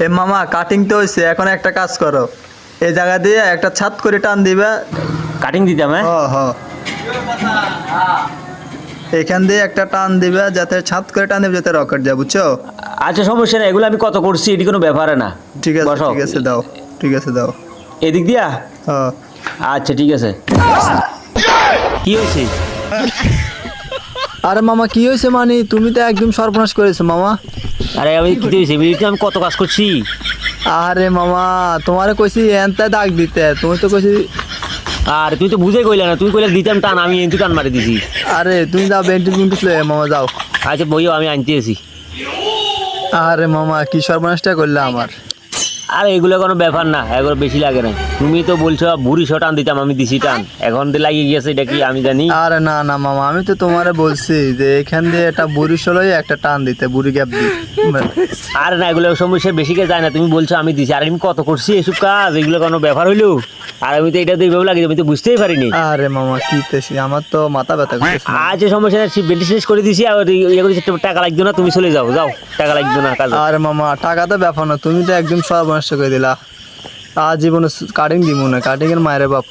এ মামা কাটিং তো হয়েছে, এখন একটা কাজ করো, এই জায়গা দিয়ে একটা ছাদ করে টান দিবে। কাটিং দিতাম হ্যাঁ? হ হ, এখান দিয়ে একটা টান দিবে, যাতে ছাদ করে টান দিবে, যাতে রকেট যায়, বুঝছো? আচ্ছা সমস্যা নেই, এগুলো আমি কত করছি, এটি কোনো ব্যাপারে না। ঠিক আছে বসো। ঠিক আছে, দাও, ঠিক আছে দাও। এদিক দিয়া? হ্যাঁ। আচ্ছা ঠিক আছে। কি হয়েছে? আরে মামা কি হয়েছে, মানে তুমি তো একদম সর্বনাশ করেছো মামা। আরে আমি কি হয়েছে, মিনিটে আমি কত কাজ করছি। আরে মামা তোমারে কইছি এনতে দাগ দিতে, তুমি তো কইছি। আর তুই তো বুঝে কইলে না, তুই কইলে দিতাম টান, আমি কিন্তু টান মারি দিছি। আরে তুমি যাও, বেন্টিস বেন্টিস লয়ে মামা যাও। আচ্ছা বইও আমি আনতে আছি। আরে মামা কি সর্বনাশটা করলে আমার। আর এগুলো কোনো ব্যাপার না, এগুলো বেশি লাগে না। তুমি তো বলছো বুড়ি শো টান দিতাম, আমি দিছি টান, এখন দিয়ে লাগিয়ে গিয়েছে, এটা কি আমি জানি? আরে না না মামা, আমি তো তোমারে বলছি যে এখান দিয়ে একটা বুড়ি সলই একটা টান দিতে, বুড়ি গ্যাপ দি। আর না, এগুলো সমস্যা বেশি কে যায় না, তুমি বলছো আমি দিছি, আর আমি কত করছি এসব কাজ, এগুলো কোনো ব্যাপার হইলো? আর আমি তো এটা তো এইভাবে লাগে, আমি তো বুঝতেই পারিনি। আরে মামা কি তেছি, আমার তো মাথা ব্যথা করতেছে। আচ্ছা সমস্যা নেই, বেন্টি শেষ করে দিছি, আর ইয়ে করে টাকা লাগতো না, তুমি চলে যাও, যাও, টাকা লাগতো না কাজ। আরে মামা টাকা তো ব্যাপার না, তুমি তো একদম সর্বনাশ করে দিলা। জীবনে কাটিং দিব না, কাটিং এর মায়ের বাপ।